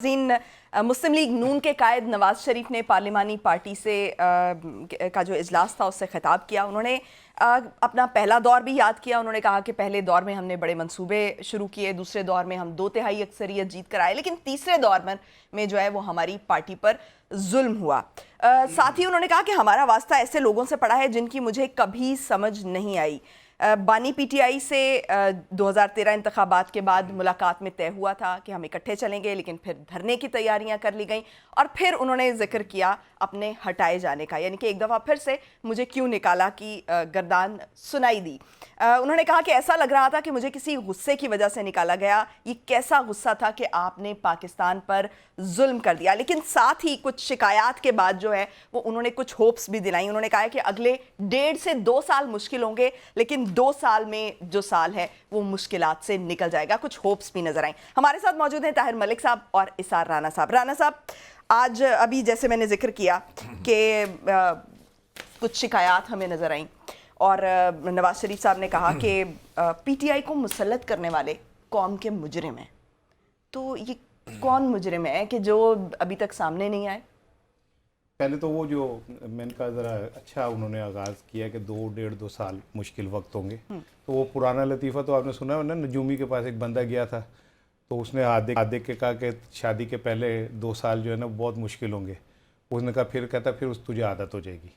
मुस्लिम league नून के कायद नवाज शरीफ ने पार्लिमानी party से का जो इजलास था उससे खिताब किया। उन्होंने अपना पहला दौर भी याद किया। उन्होंने कहा कि पहले दौर में हमने बड़े मंसूबे शुरू किए, दूसरे दौर में हम 2/3 अक्सरियत जीत कर आए, लेकिन तीसरे दौर में जो है वो हमारी पार्टी पर जुल्म हुआ। साथ ही उन्होंने कहा कि हमारा वास्ता ऐसे लोगों से पड़ा है जिनकी मुझे कभी समझ नहीं आई। बानी पीटीआई से 2013 इंतखाबात के बाद मुलाकात में तय हुआ था कि हम इकट्ठे चलेंगे, लेकिन फिर धरने की तैयारियां कर ली गई और फिर उन्होंने जिक्र किया अपने हटाए जाने का, यानी कि एक दफ़ा फिर से मुझे क्यों निकाला की गर्दान सुनाई दी। उन्होंने कहा कि ऐसा लग रहा था कि मुझे किसी गुस्से की वजह से निकाला गया। ये कैसा गुस्सा था कि आपने पाकिस्तान पर जुल्म कर दिया। लेकिन साथ ही कुछ शिकायत के बाद जो है वो उन्होंने कुछ होप्स भी दिलाई। उन्होंने कहा कि अगले 1.5 से 2 साल मुश्किल होंगे, लेकिन 2 साल में जो साल है वो मुश्किलात से निकल जाएगा। कुछ होप्स भी नजर आए। हमारे साथ मौजूद हैं ताहिर मलिक साहब और इसार राना साहब। राना साहब, आज अभी जैसे मैंने जिक्र किया कि कुछ शिकायत हमें नजर आई और नवाज शरीफ साहब ने कहा कि पीटीआई को मुसल्लत करने वाले कौम के मुजरिम हैं। तो ये कौन मुजरिम है कि जो अभी तक सामने नहीं आए? पहले तो वो जो मैंने कहा ज़रा अच्छा उन्होंने आगाज़ किया कि 2-1.5-2 साल मुश्किल वक्त होंगे। तो वो पुराना लतीफ़ा तो आपने सुना है ना, नजूमी के पास एक बंदा गया था तो उसने आदिक के कहा कि शादी के पहले 2 साल जो है ना बहुत मुश्किल होंगे। उसने कहा फिर कहता फिर तुझे आदत हो जाएगी।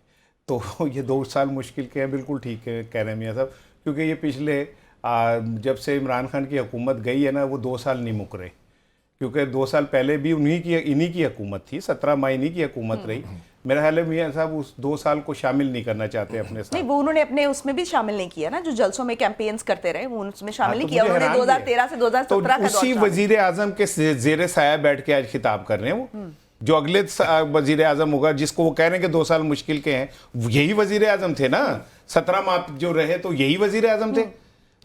तो ये 2 साल मुश्किल के हैं, बिल्कुल ठीक है कह रहे हैं मियाँ साहब, क्योंकि ये पिछले जब से इमरान खान की हुकूमत गई है ना वो 2 साल नहीं मुक रहे, क्योंकि 2 साल पहले भी इन्हीं की हुकूमत थी, 17 माह इन्हीं की हुकूमत रही। मेरा ख्याल है मियाँ साहब उस 2 साल को शामिल नहीं करना चाहते अपने साथ। नहीं, वो उन्होंने अपने उसमें भी शामिल नहीं किया ना, जो जलसों में कैंपेन्स करते रहे वो उसमें शामिल नहीं किया। उन्होंने 2013 से 2017 का उसी वजीर आजम के जेर साया बैठ के आज खिताब कर रहे हैं वो, जो अगले वजीर आजम होगा जिसको वो कह रहे हैं कि 2 साल मुश्किल के हैं, यही वजीर आजम थे ना। 17 माह जो रहे तो यही वजीर आजम थे।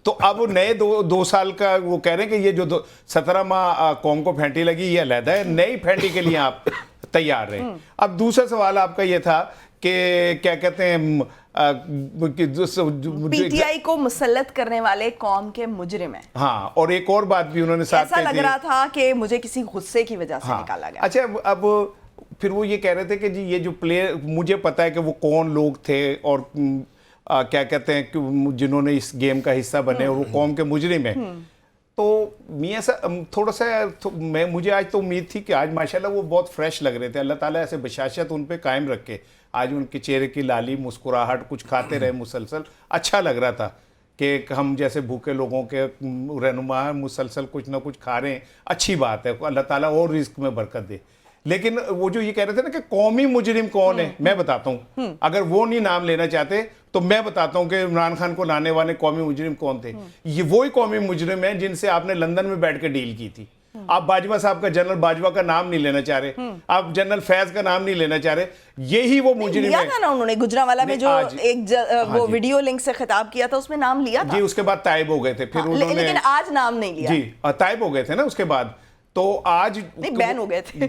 तो अब नए 2 साल का वो कह रहे हैं कि ये जो 17 माह कौम को फेंटी लगी ये अलहदा है, नई फेंटी के लिए आप तैयार रहे। अब दूसरा सवाल आपका ये था कि क्या कहते हैं पीटीआई को मुसल्लत करने वाले कौम के मुजरिम हैं। हाँ, और एक और बात भी उन्होंने साथ ऐसा लग रहा था कि मुझे किसी गुस्से की वजह से निकाला गया। अच्छा, अब फिर वो ये कह रहे थे कि जी ये जो प्लेयर, मुझे पता है कि वो कौन लोग थे और क्या कहते हैं कि जिन्होंने इस गेम का हिस्सा बने और वो कौम के मुजरिम हैं। तो मियाँ साहब थोड़ा सा मुझे आज तो उम्मीद थी कि आज माशाल्लाह वो बहुत फ्रेश लग रहे थे। अल्लाह ताला ऐसे बशाशत उन पे कायम रखे। आज उनके चेहरे की लाली, मुस्कुराहट, कुछ खाते रहे मुसलसल, अच्छा लग रहा था कि हम जैसे भूखे लोगों के रहनुमा मुसलसल कुछ ना कुछ खा रहे हैं। अच्छी बात है, अल्लाह ताला और रिस्क में बरकत दे। लेकिन वो जो ये कह रहे थे ना कि कौमी मुजरिम कौन है, मैं बताता हूँ। अगर वो नहीं नाम लेना चाहते तो मैं बताता हूँ कि इमरान खान को लाने वाले कौमी मुजरिम कौन थे। ये वही कौमी मुजरिम है जिनसे आपने लंदन में बैठ के डील की थी। आप बाजवा साहब का, जनरल बाजवा का नाम नहीं लेना चाह रहे, आप जनरल फैज का नाम नहीं लेना चाह रहे, यही वो मुजरिम है। था ना उन्होंने गुजरांवाला में जो एक वो वीडियो लिंक से खिताब किया था उसमें नाम लिया था जी। उसके बाद ताइब हो गए थे फिर उन्होंने, लेकिन आज नाम नहीं लिया जी। ताइब हो गए थे ना उसके बाद, तो आज नहीं बैन हो गए थे।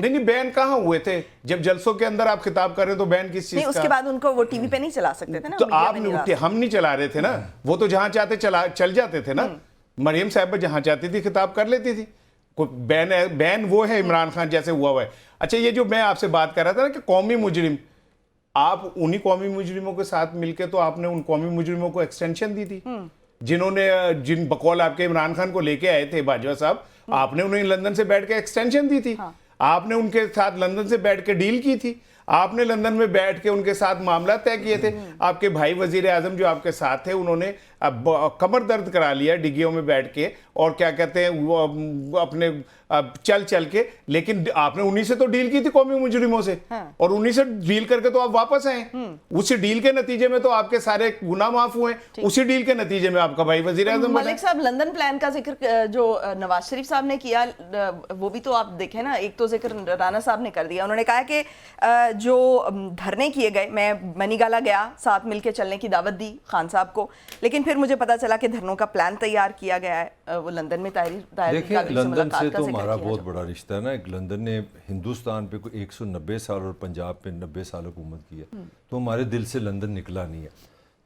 नहीं बैन कहाँ हुए थे? जब जलसों के अंदर आप खिताब कर रहे हो तो बैन किस चीज का? उसके बाद उनको वो टीवी पे नहीं चला सकते थे ना, तो आप हम नहीं चला रहे थे ना, वो तो जहां चाहते चल जाते थे ना। मरियम साहब जहां चाहती थी खिताब कर लेती थी। कोई बैन वो है इमरान खान जैसे हुआ है। अच्छा, ये जो मैं आपसे बात कर रहा था ना कि कौमी मुजरिम, आप उन्हीं कौमी मुजरिमों के साथ मिलकर तो आपने उन कौमी मुजरिमों को एक्सटेंशन दी थी जिन्होंने जिन बकौल आपके इमरान खान को लेके आए थे बाजवा साहब, आपने उन्हें लंदन से बैठ के एक्सटेंशन दी थी। आपने उनके साथ लंदन से बैठ के डील की थी। आपने लंदन में बैठ के उनके साथ मामला तय किए थे। आपके भाई वजीर आजम जो आपके साथ थे उन्होंने कमर दर्द करा लिया डिग्गियों में बैठ के, और क्या कहते हैं वो अपने चल के, लेकिन आपने उन्हीं से तो डील की थी कौमी मुजरिमों से। और उन्हीं से डील करके तो आप वापस आए। उसी डील के नतीजे में तो आपके सारे गुनाह माफ हुए। उसी डील के नतीजे में आपका भाई वजीर आजम। मलिक साहब, लंदन प्लान का जिक्र जो नवाज शरीफ साहब ने किया वो भी तो आप देखें ना, एक तो जिक्र राना साहब ने कर दिया। उन्होंने कहा कि जो धरने किए गए, मैं मनीगाला गया, साथ मिलकर चलने की दावत दी खान साहब को, लेकिन फिर मुझे पता चला कि धरनों का प्लान तैयार किया गया है वो लंदन में। देखिए, लंदन से तो हमारा बहुत बड़ा रिश्ता है ना। एक लंदन ने हिंदुस्तान पे कोई 190 साल और पंजाब पे 90 साल हुकूमत की है, तो हमारे दिल से लंदन निकला नहीं है।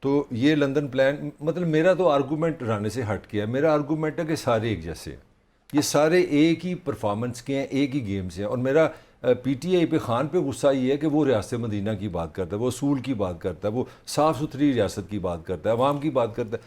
तो ये लंदन प्लान, मतलब मेरा तो आर्गूमेंट राने से हट किया। मेरा आर्गूमेंट है कि सारे एक जैसे हैं। ये सारे एक ही परफॉर्मेंस के हैं, एक ही गेम से हैं। और मेरा पीटीआई पे खान पे गुस्सा ये है कि वो रियासत मदीना की बात करता है, वो असूल की बात करता है, वो साफ़ सुथरी रियासत की बात करता है, अवाम की बात करता है।